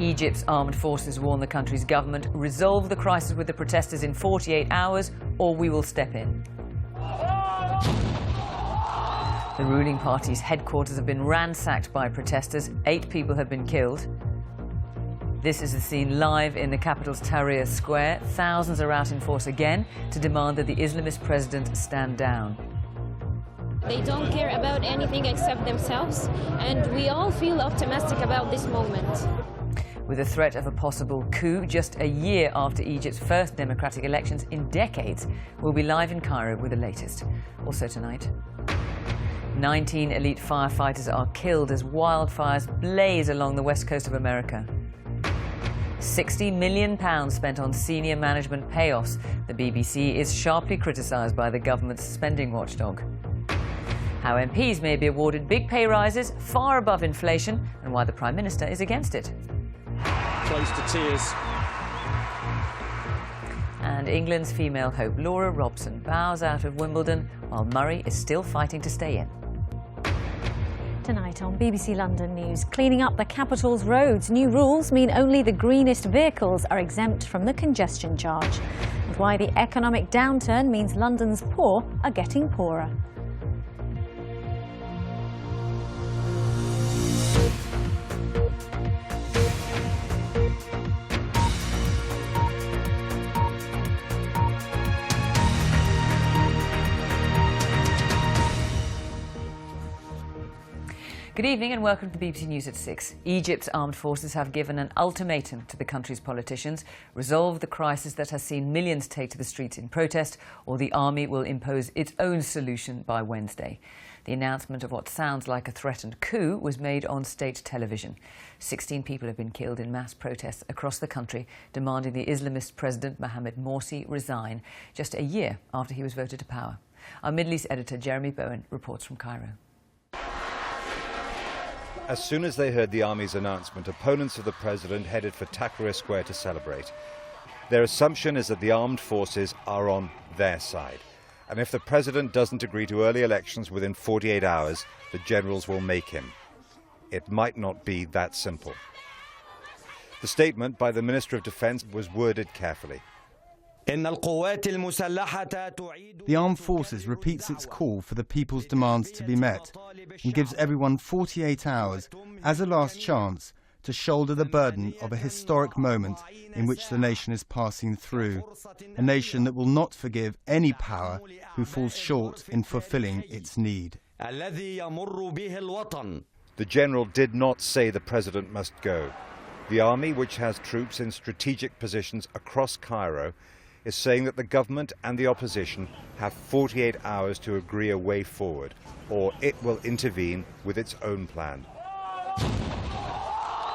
Egypt's armed forces warn the country's government, resolve the crisis with the protesters in 48 hours or we will step in. The ruling party's headquarters have been ransacked by protesters. 8 people have been killed. This is the scene live in the capital's Tahrir Square. Thousands are out in force again to demand that the Islamist president stand down. They don't care about anything except themselves, and we all feel optimistic about this moment. With the threat of a possible coup just a year after Egypt's first democratic elections in decades, we'll be live in Cairo with the latest. Also tonight, 19 elite firefighters are killed as wildfires blaze along the west coast of America. £60 million spent on senior management payoffs. The BBC is sharply criticised by the government's spending watchdog. How MPs may be awarded big pay rises far above inflation and why the Prime Minister is against it. Close to tears. And England's female hope Laura Robson bows out of Wimbledon while Murray is still fighting to stay in. Tonight on BBC London News, cleaning up the capital's roads. New rules mean only the greenest vehicles are exempt from the congestion charge. And why the economic downturn means London's poor are getting poorer. Good evening and welcome to BBC News at 6. Egypt's armed forces have given an ultimatum to the country's politicians: resolve the crisis that has seen millions take to the streets in protest, or the army will impose its own solution by Wednesday. The announcement of what sounds like a threatened coup was made on state television. 16 people have been killed in mass protests across the country demanding the Islamist president Mohamed Morsi resign just a year after he was voted to power. Our Middle East editor Jeremy Bowen reports from Cairo. As soon as they heard the army's announcement, opponents of the president headed for Tahrir Square to celebrate. Their assumption is that the armed forces are on their side. And if the president doesn't agree to early elections within 48 hours, the generals will make him. It might not be that simple. The statement by the Minister of Defense was worded carefully. The armed forces repeats its call for the people's demands to be met and gives everyone 48 hours as a last chance to shoulder the burden of a historic moment in which the nation is passing through, a nation that will not forgive any power who falls short in fulfilling its need. The general did not say the president must go. The army, which has troops in strategic positions across Cairo, is saying that the government and the opposition have 48 hours to agree a way forward, or it will intervene with its own plan.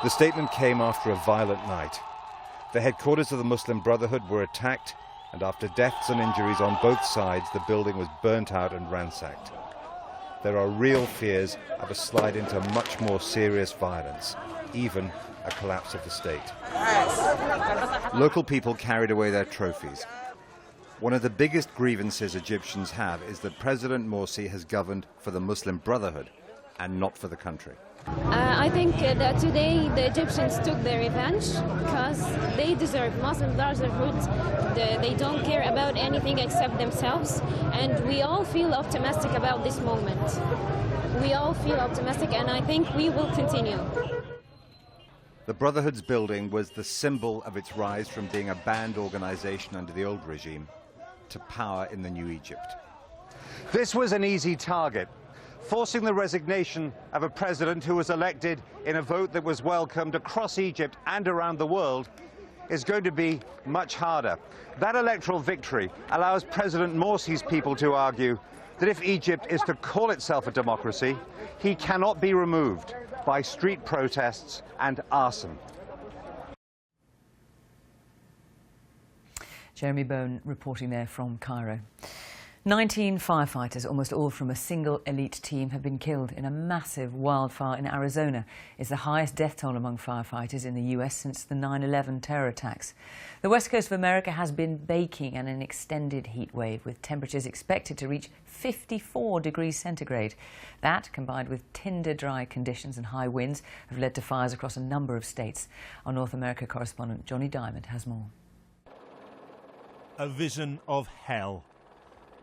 The statement came after a violent night. The headquarters of the Muslim Brotherhood were attacked, and after deaths and injuries on both sides, the building was burnt out and ransacked. There are real fears of a slide into much more serious violence, even a collapse of the state. Local people carried away their trophies. One of the biggest grievances Egyptians have is that President Morsi has governed for the Muslim Brotherhood and not for the country. I think that today the Egyptians took their revenge because they deserve. Muslim Brotherhood, they don't care about anything except themselves, and we all feel optimistic about this moment. We all feel optimistic, and I think we will continue. The Brotherhood's building was the symbol of its rise from being a banned organization under the old regime to power in the new Egypt. This was an easy target. Forcing the resignation of a president who was elected in a vote that was welcomed across Egypt and around the world is going to be much harder. That electoral victory allows President Morsi's people to argue that if Egypt is to call itself a democracy, he cannot be removed by street protests and arson. Jeremy Bowen reporting there from Cairo. 19 firefighters, almost all from a single elite team, have been killed in a massive wildfire in Arizona. It's the highest death toll among firefighters in the US since the 9/11 terror attacks. The west coast of America has been baking in an extended heat wave, with temperatures expected to reach 54 degrees centigrade. That, combined with tinder-dry conditions and high winds, have led to fires across a number of states. Our North America correspondent Johnny Diamond has more. A vision of hell.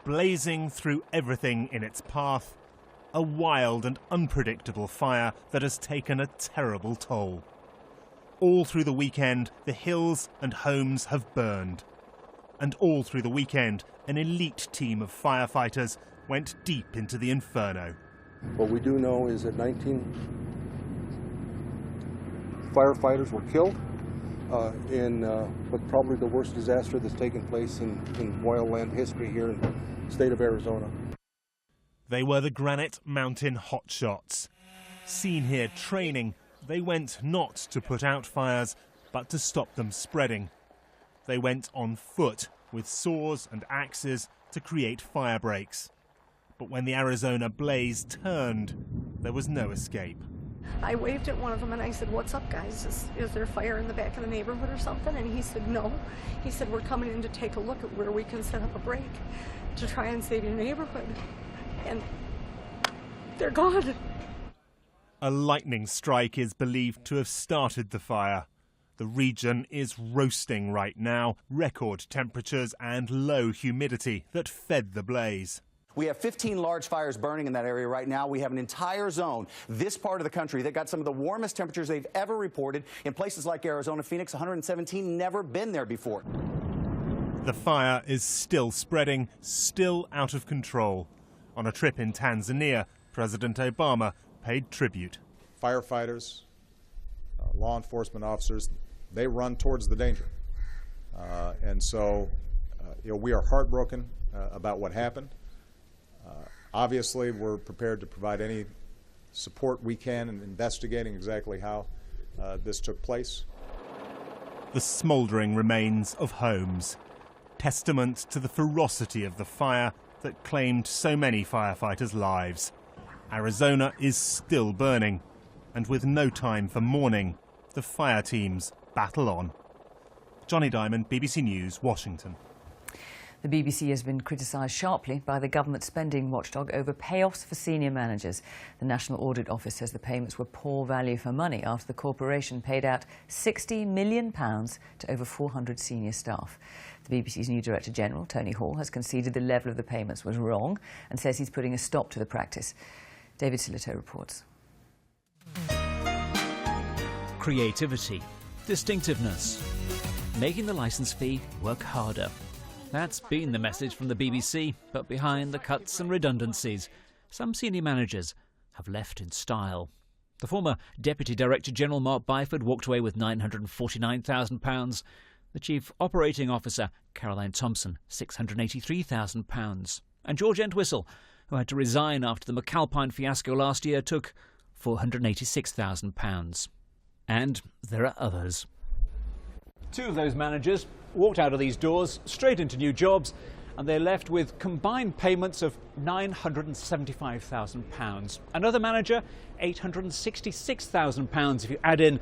Blazing through everything in its path, a wild and unpredictable fire that has taken a terrible toll. All through the weekend, the hills and homes have burned. And all through the weekend, an elite team of firefighters went deep into the inferno. What we do know is that 19 firefighters were killed in what's probably the worst disaster that's taken place in wildland history here in the state of Arizona. They were the Granite Mountain Hotshots. Seen here training, they went not to put out fires, but to stop them spreading. They went on foot with saws and axes to create fire breaks. But when the Arizona blaze turned, there was no escape. I waved at one of them and I said, "What's up, guys? Is there fire in the back of the neighborhood or something?" And he said, "No." He said, "We're coming in to take a look at where we can set up a break to try and save your neighborhood." And they're gone. A lightning strike is believed to have started the fire. The region is roasting right now, record temperatures and low humidity that fed the blaze. We have 15 large fires burning in that area right now. We have an entire zone, this part of the country, that got some of the warmest temperatures they've ever reported. In places like Arizona, Phoenix, 117, never been there before. The fire is still spreading, still out of control. On a trip in Tanzania, President Obama paid tribute. Firefighters, law enforcement officers, they run towards the danger. And so, we are heartbroken about what happened. Obviously, we're prepared to provide any support we can in investigating exactly how this took place. The smouldering remains of homes, testament to the ferocity of the fire that claimed so many firefighters' lives. Arizona is still burning, and with no time for mourning, the fire teams battle on. Johnny Diamond, BBC News, Washington. The BBC has been criticised sharply by the government spending watchdog over payoffs for senior managers. The National Audit Office says the payments were poor value for money after the corporation paid out £60 million to over 400 senior staff. The BBC's new Director General, Tony Hall, has conceded the level of the payments was wrong and says he's putting a stop to the practice. David Sillito reports. Creativity, distinctiveness, making the licence fee work harder. That's been the message from the BBC, but behind the cuts and redundancies, some senior managers have left in style. The former Deputy Director General Mark Byford walked away with £949,000. The Chief Operating Officer, Caroline Thompson, £683,000. And George Entwistle, who had to resign after the McAlpine fiasco last year, took £486,000. And there are others. Two of those managers walked out of these doors straight into new jobs, and they're left with combined payments of £975,000. Another manager, £866,000 if you add in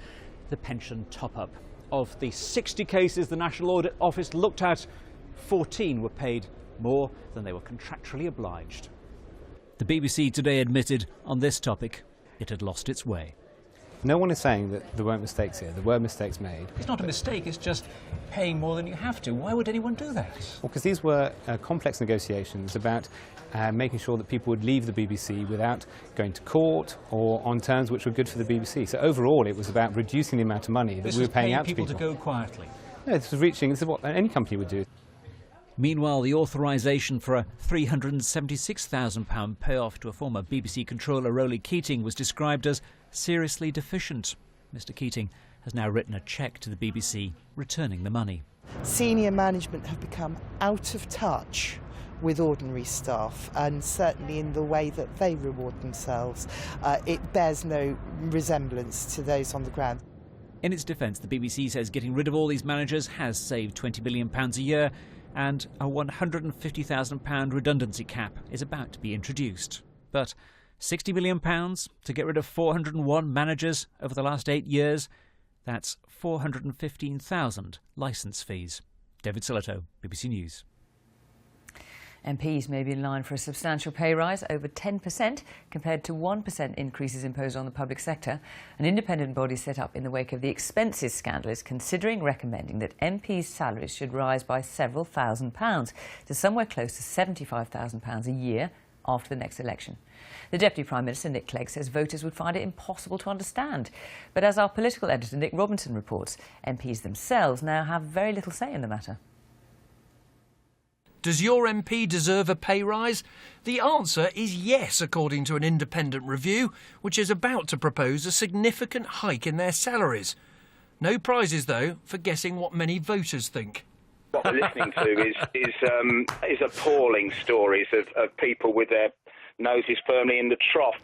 the pension top-up. Of the 60 cases the National Audit Office looked at, 14 were paid more than they were contractually obliged. The BBC today admitted on this topic it had lost its way. No one is saying that there weren't mistakes here. There were mistakes made. It's not a mistake, it's just paying more than you have to. Why would anyone do that? Well, because these were complex negotiations about making sure that people would leave the BBC without going to court or on terms which were good for the BBC. So overall, it was about reducing the amount of money that we were paying out to people. To go quietly? No, this is what any company would do. Meanwhile, the authorisation for a £376,000 payoff to a former BBC controller, Roly Keating, was described as seriously deficient. Mr Keating has now written a cheque to the BBC returning the money. Senior management have become out of touch with ordinary staff, and certainly in the way that they reward themselves. It bears no resemblance to those on the ground. In its defence, the BBC says getting rid of all these managers has saved £20 million a year and a £150,000 redundancy cap is about to be introduced. But £60 million to get rid of 401 managers over the last 8 years, that's 415,000 licence fees. David Sillito, BBC News. MPs may be in line for a substantial pay rise, over 10%, compared to 1% increases imposed on the public sector. An independent body set up in the wake of the expenses scandal is considering recommending that MPs' salaries should rise by several £1,000s to somewhere close to £75,000 a year after the next election. The Deputy Prime Minister, Nick Clegg, says voters would find it impossible to understand. But as our political editor, Nick Robinson, reports, MPs themselves now have very little say in the matter. Does your MP deserve a pay rise? The answer is yes, according to an independent review, which is about to propose a significant hike in their salaries. No prizes, though, for guessing what many voters think. What we're listening to is appalling stories of people with their noses firmly in the trough.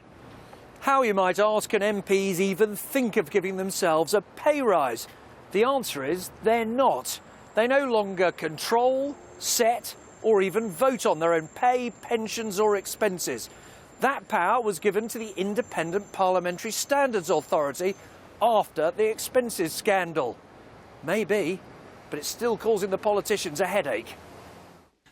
How, you might ask, can MPs even think of giving themselves a pay rise? The answer is they're not. They no longer control, set, or even vote on their own pay, pensions or expenses. That power was given to the Independent Parliamentary Standards Authority after the expenses scandal. Maybe, but it's still causing the politicians a headache.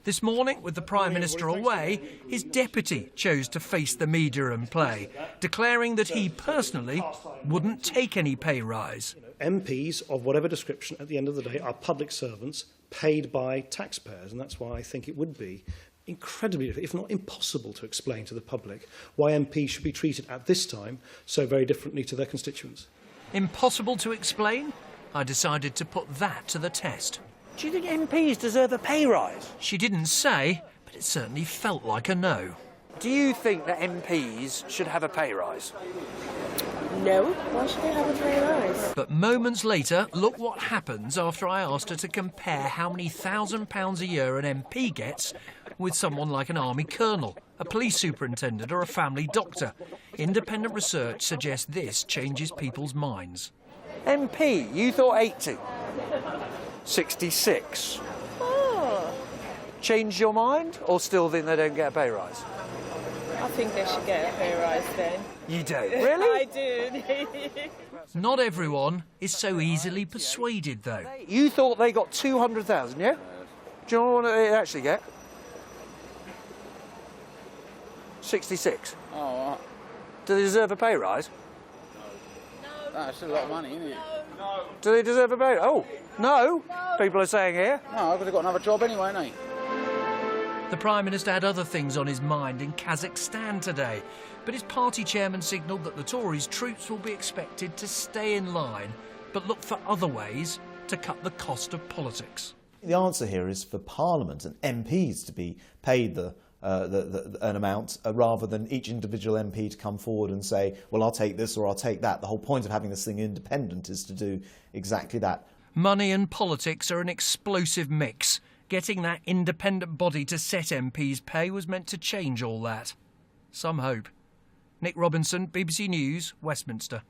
This morning, with the Prime Minister away, his deputy chose to face the media and play, declaring that he personally wouldn't take any pay rise. MPs of whatever description at the end of the day are public servants paid by taxpayers, and that's why I think it would be incredibly, if not impossible, to explain to the public why MPs should be treated at this time so very differently to their constituents. Impossible to explain? I decided to put that to the test. Do you think MPs deserve a pay rise? She didn't say, but it certainly felt like a no. Do you think that MPs should have a pay rise? No. Why should they have a pay rise? But moments later, look what happens after I asked her to compare how many £1,000 a year an MP gets with someone like an army colonel, a police superintendent or a family doctor. Independent research suggests this changes people's minds. MP, you thought 80. 66. Oh. Change your mind or still think they don't get a pay rise? I think they should get a pay rise then. You do? Really? I do. Not everyone is so easily persuaded, though. You thought they got 200,000, yeah? Do you know what they actually get? 66. Oh, Do they deserve a pay rise? no, that's a lot of money, isn't it? Do they deserve a pay rise? Oh, no, people are saying here. No, because they've got another job anyway, ain't they? The Prime Minister had other things on his mind in Kazakhstan today, but his party chairman signalled that the Tories' troops will be expected to stay in line, but look for other ways to cut the cost of politics. The answer here is for Parliament and MPs to be paid an amount rather than each individual MP to come forward and say, well, I'll take this or I'll take that. The whole point of having this thing independent is to do exactly that. Money and politics are an explosive mix. Getting that independent body to set MPs' pay was meant to change all that. Some hope. Nick Robinson, BBC News, Westminster.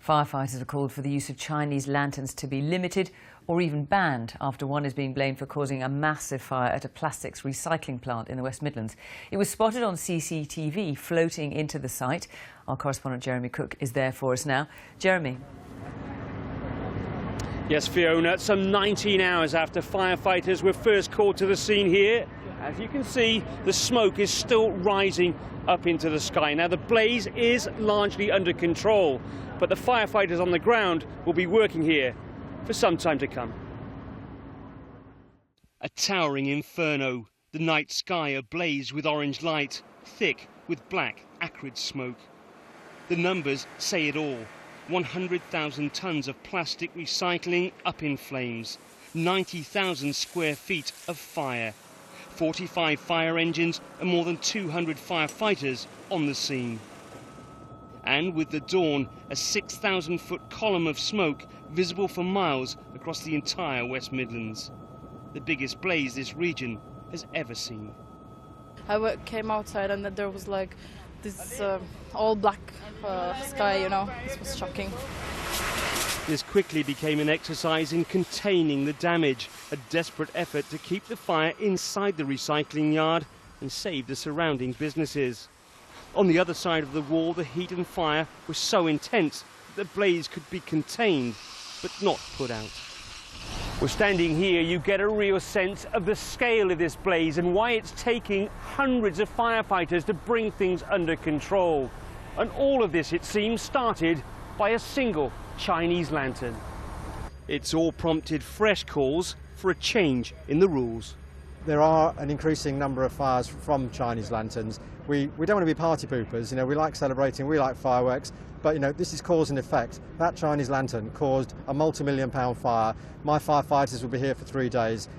Firefighters have called for the use of Chinese lanterns to be limited or even banned after one is being blamed for causing a massive fire at a plastics recycling plant in the West Midlands. It was spotted on CCTV floating into the site. Our correspondent Jeremy Cook is there for us now. Jeremy. Yes, Fiona, some 19 hours after firefighters were first called to the scene here, as you can see, the smoke is still rising up into the sky. Now, the blaze is largely under control, but the firefighters on the ground will be working here for some time to come. A towering inferno, the night sky ablaze with orange light, thick with black, acrid smoke. The numbers say it all. 100,000 tonnes of plastic recycling up in flames, 90,000 square feet of fire, 45 fire engines and more than 200 firefighters on the scene. And with the dawn, a 6,000-foot column of smoke visible for miles across the entire West Midlands. The biggest blaze this region has ever seen. I came outside and there was like this all black sky, you know. This was shocking. This quickly became an exercise in containing the damage, a desperate effort to keep the fire inside the recycling yard and save the surrounding businesses. On the other side of the wall, the heat and fire were so intense that the blaze could be contained, but not put out. Well, standing here, you get a real sense of the scale of this blaze and why it's taking hundreds of firefighters to bring things under control. And all of this, it seems, started by a single Chinese lantern. It's all prompted fresh calls for a change in the rules. There are an increasing number of fires from Chinese lanterns. We don't want to be party poopers, we like celebrating, we like fireworks, but this is cause and effect. That Chinese lantern caused a multi-million-pound fire. My firefighters will be here for 3 days.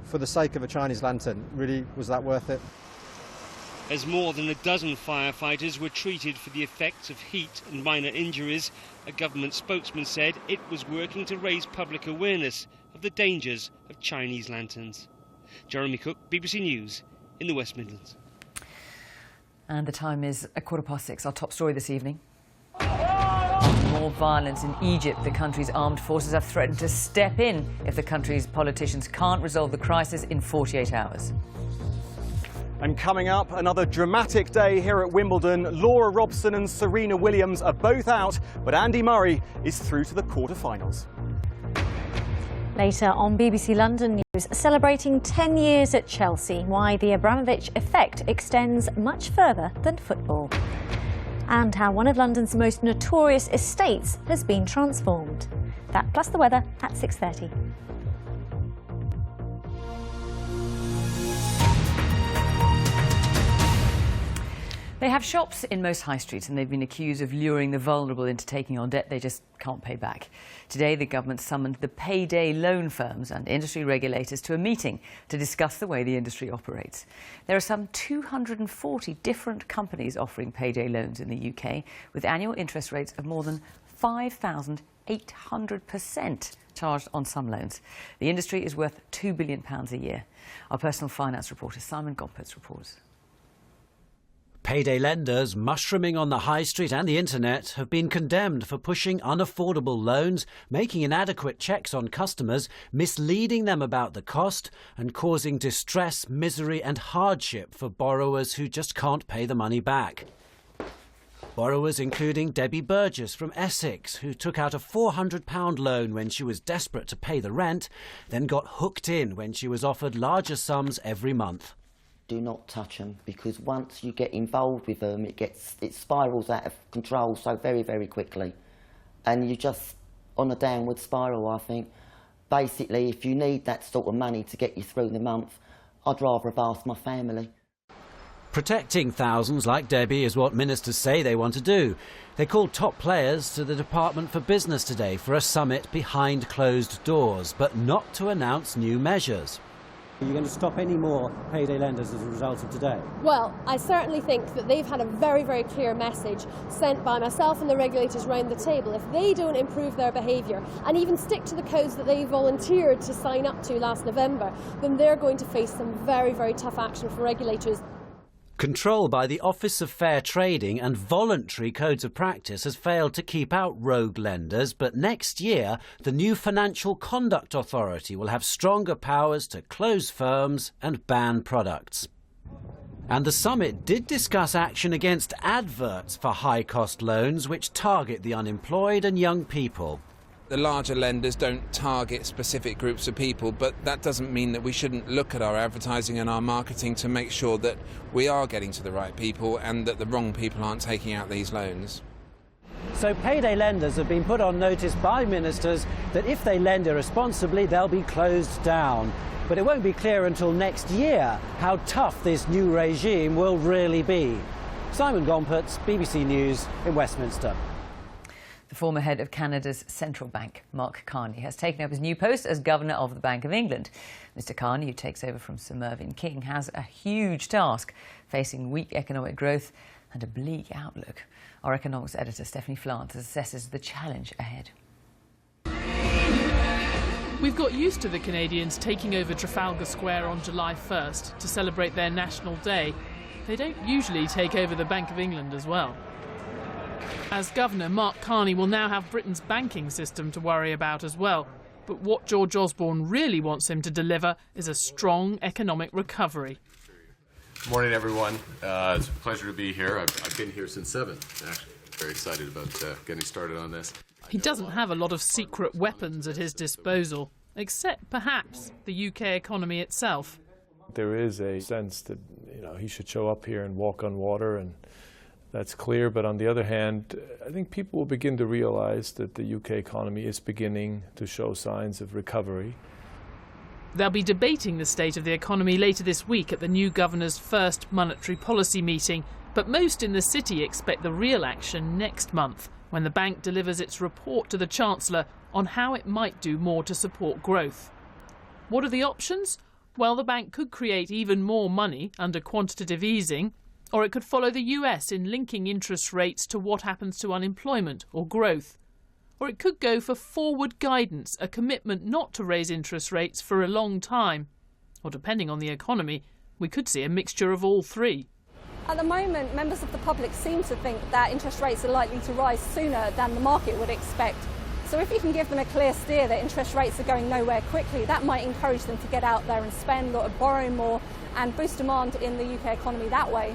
For the sake of a Chinese lantern, really, was that worth it? As more than a dozen firefighters were treated for the effects of heat and minor injuries, a government spokesman said it was working to raise public awareness of the dangers of Chinese lanterns. Jeremy Cook, BBC News, in the West Midlands. And the time is 6:15. Our top story this evening. More violence in Egypt. The country's armed forces have threatened to step in if the country's politicians can't resolve the crisis in 48 hours. And coming up, another dramatic day here at Wimbledon. Laura Robson and Serena Williams are both out, but Andy Murray is through to the quarter-finals. Later on BBC London News, celebrating 10 years at Chelsea, why the Abramovich effect extends much further than football. And how one of London's most notorious estates has been transformed. That plus the weather at 6:30. They have shops in most high streets and they've been accused of luring the vulnerable into taking on debt they just can't pay back. Today, the government summoned the payday loan firms and industry regulators to a meeting to discuss the way the industry operates. There are some 240 different companies offering payday loans in the UK, with annual interest rates of more than 5,800% charged on some loans. The industry is worth £2 billion a year. Our personal finance reporter Simon Gompertz reports. Payday lenders mushrooming on the high street and the internet have been condemned for pushing unaffordable loans, making inadequate checks on customers, misleading them about the cost and causing distress, misery and hardship for borrowers who just can't pay the money back. Borrowers including Debbie Burgess from Essex, who took out a £400 loan when she was desperate to pay the rent, then got hooked in when she was offered larger sums every month. Do not touch them, because once you get involved with them, it spirals out of control so very, very quickly. And you're just on a downward spiral, I think. Basically, if you need that sort of money to get you through the month, I'd rather have asked my family. Protecting thousands like Debbie is what ministers say they want to do. They called top players to the Department for Business today for a summit behind closed doors, but not to announce new measures. Are you going to stop any more payday lenders as a result of today? Well, I certainly think that they've had a very, very clear message sent by myself and the regulators round the table. If they don't improve their behaviour and even stick to the codes that they volunteered to sign up to last November, then they're going to face some very, very tough action from regulators. Control by the Office of Fair Trading and voluntary codes of practice has failed to keep out rogue lenders, but next year the new Financial Conduct Authority will have stronger powers to close firms and ban products. And the summit did discuss action against adverts for high-cost loans which target the unemployed and young people. The larger lenders don't target specific groups of people, but that doesn't mean that we shouldn't look at our advertising and our marketing to make sure that we are getting to the right people and that the wrong people aren't taking out these loans. So payday lenders have been put on notice by ministers that if they lend irresponsibly, they'll be closed down. But it won't be clear until next year how tough this new regime will really be. Simon Gompertz, BBC News in Westminster. The former head of Canada's central bank, Mark Carney, has taken up his new post as Governor of the Bank of England. Mr Carney, who takes over from Sir Mervyn King, has a huge task, facing weak economic growth and a bleak outlook. Our economics editor, Stephanie Flantz, assesses the challenge ahead. We've got used to the Canadians taking over Trafalgar Square on July 1st to celebrate their National Day. They don't usually take over the Bank of England as well. As governor, Mark Carney will now have Britain's banking system to worry about as well. But what George Osborne really wants him to deliver is a strong economic recovery. Morning, everyone. It's a pleasure to be here. I've been here since 7. Actually, very excited about getting started on this. He doesn't have a lot of secret weapons at his disposal, except perhaps the UK economy itself. There is a sense that he should show up here and walk on water, and that's clear. But on the other hand, I think people will begin to realize that the UK economy is beginning to show signs of recovery. They'll be debating the state of the economy later this week at the new governor's first monetary policy meeting. But most in the city expect the real action next month, when the bank delivers its report to the Chancellor on how it might do more to support growth. What are the options? Well, the bank could create even more money under quantitative easing, or it could follow the US in linking interest rates to what happens to unemployment or growth. Or it could go for forward guidance, a commitment not to raise interest rates for a long time. Or depending on the economy, we could see a mixture of all three. At the moment, members of the public seem to think that interest rates are likely to rise sooner than the market would expect. So if you can give them a clear steer that interest rates are going nowhere quickly, that might encourage them to get out there and spend or borrow more and boost demand in the UK economy that way.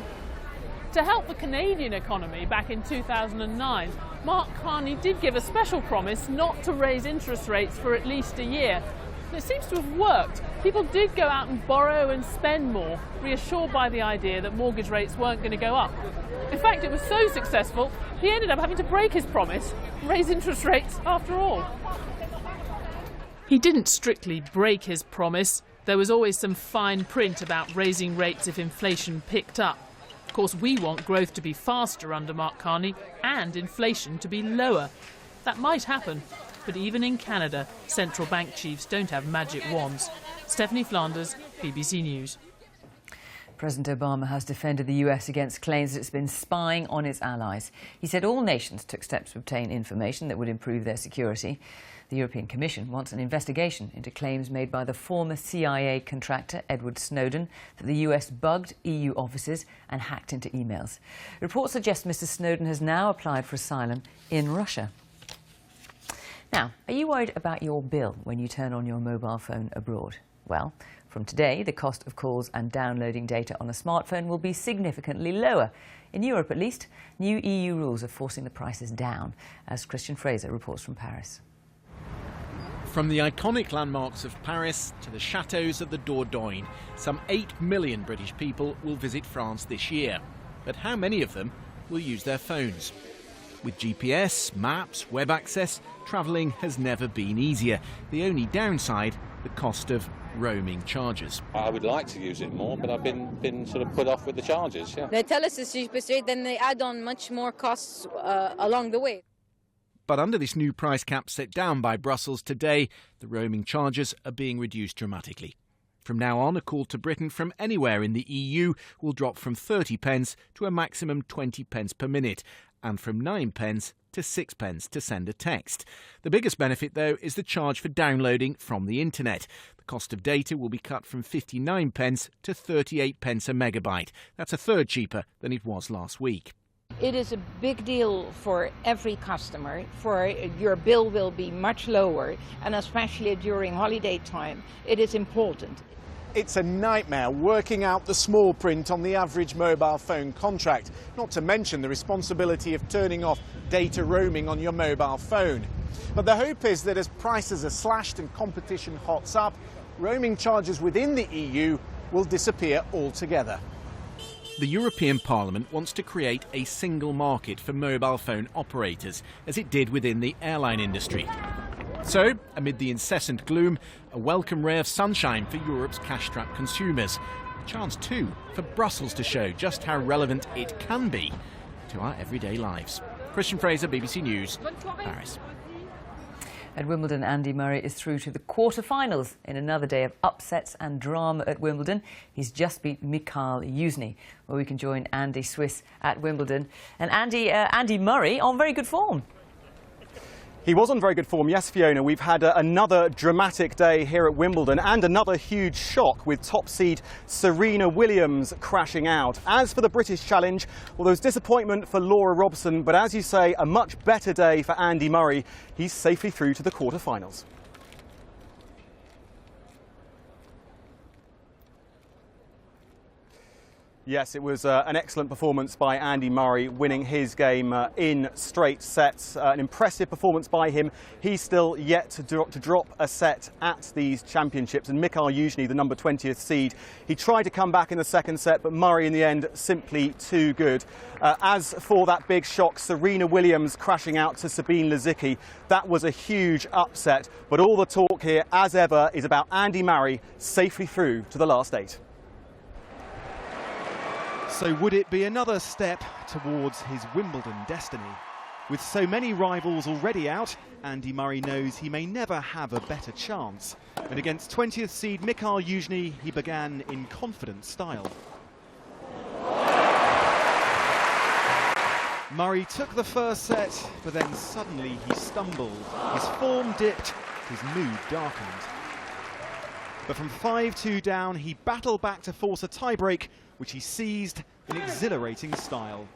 To help the Canadian economy back in 2009, Mark Carney did give a special promise not to raise interest rates for at least a year. It seems to have worked. People did go out and borrow and spend more, reassured by the idea that mortgage rates weren't going to go up. In fact, it was so successful, he ended up having to break his promise, raise interest rates after all. He didn't strictly break his promise. There was always some fine print about raising rates if inflation picked up. Of course, we want growth to be faster under Mark Carney and inflation to be lower. That might happen, but even in Canada, central bank chiefs don't have magic wands. Stephanie Flanders, BBC News. President Obama has defended the US against claims that it's been spying on its allies. He said all nations took steps to obtain information that would improve their security. The European Commission wants an investigation into claims made by the former CIA contractor Edward Snowden that the US bugged EU offices and hacked into emails. Reports suggest Mr. Snowden has now applied for asylum in Russia. Now, are you worried about your bill when you turn on your mobile phone abroad? Well, from today, the cost of calls and downloading data on a smartphone will be significantly lower. In Europe, at least, new EU rules are forcing the prices down, as Christian Fraser reports from Paris. From the iconic landmarks of Paris to the chateaux of the Dordogne, some 8 million British people will visit France this year. But how many of them will use their phones? With GPS, maps, web access, travelling has never been easier. The only downside, the cost of roaming charges. I would like to use it more, but I've been sort of put off with the charges, yeah. They tell us it's cheapest rate, then they add on much more costs along the way. But under this new price cap set down by Brussels today, the roaming charges are being reduced dramatically. From now on, a call to Britain from anywhere in the EU will drop from 30 pence to a maximum 20 pence per minute, and from 9 pence to 6 pence to send a text. The biggest benefit, though, is the charge for downloading from the internet. The cost of data will be cut from 59 pence to 38 pence a megabyte. That's a third cheaper than it was last week. It is a big deal for every customer, for your bill will be much lower, and especially during holiday time, it is important. It's a nightmare working out the small print on the average mobile phone contract, not to mention the responsibility of turning off data roaming on your mobile phone. But the hope is that as prices are slashed and competition hots up, roaming charges within the EU will disappear altogether. The European Parliament wants to create a single market for mobile phone operators, as it did within the airline industry. So, amid the incessant gloom, a welcome ray of sunshine for Europe's cash-strapped consumers. A chance, too, for Brussels to show just how relevant it can be to our everyday lives. Christian Fraser, BBC News, Paris. At Wimbledon, Andy Murray is through to the quarter-finals in another day of upsets and drama at Wimbledon. He's just beat Mikhail Yuzny. Well, we can join Andy Swiss at Wimbledon. And Andy Murray on very good form. He was on very good form, yes, Fiona. We've had another dramatic day here at Wimbledon and another huge shock with top seed Serena Williams crashing out. As for the British Challenge, well, there was disappointment for Laura Robson, but as you say, a much better day for Andy Murray. He's safely through to the quarter-finals. Yes, it was an excellent performance by Andy Murray, winning his game in straight sets. An impressive performance by him. He's still yet to drop a set at these championships. And Mikhail Yuzhny, the number 20th seed, he tried to come back in the second set, but Murray in the end simply too good. As for that big shock, Serena Williams crashing out to Sabine Lisicki, that was a huge upset. But all the talk here, as ever, is about Andy Murray safely through to the last 8. So would it be another step towards his Wimbledon destiny? With so many rivals already out, Andy Murray knows he may never have a better chance. And against 20th seed Mikhail Yuzhny, he began in confident style. Murray took the first set, but then suddenly he stumbled. His form dipped, his mood darkened. But from 5-2 down, he battled back to force a tiebreak, which he seized in exhilarating style.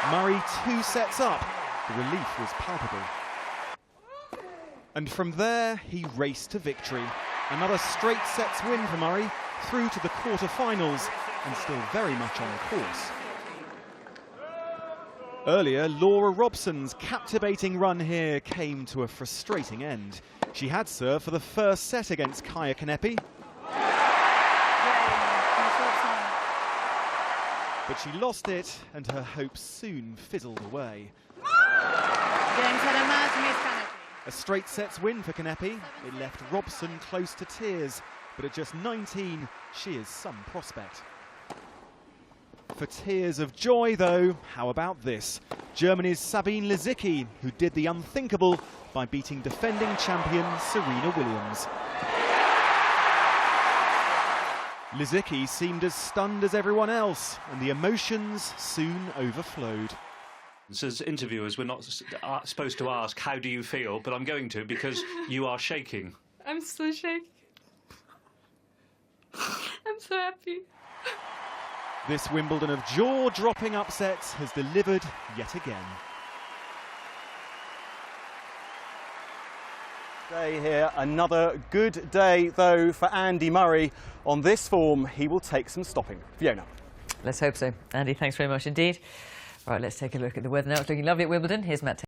Murray 2 sets up. The relief was palpable. And from there, he raced to victory. Another straight sets win for Murray, through to the quarter-finals, and still very much on course. Earlier, Laura Robson's captivating run here came to a frustrating end. She had served for the first set against Kaia Kanepi, but she lost it, and her hopes soon fizzled away. A straight sets win for Kanepi. It left Robson close to tears, but at just 19, she is some prospect. For tears of joy, though, how about this? Germany's Sabine Lisicki, who did the unthinkable by beating defending champion Serena Williams. Lisicki seemed as stunned as everyone else, and the emotions soon overflowed. As interviewers, we're not supposed to ask, how do you feel? But I'm going to, because you are shaking. I'm so shaking. I'm so happy. This Wimbledon of jaw-dropping upsets has delivered yet again. Day here, another good day though for Andy Murray. On this form, he will take some stopping. Fiona. Let's hope so. Andy, thanks very much indeed. Right, let's take a look at the weather now. It's looking lovely at Wimbledon. Here's Matt.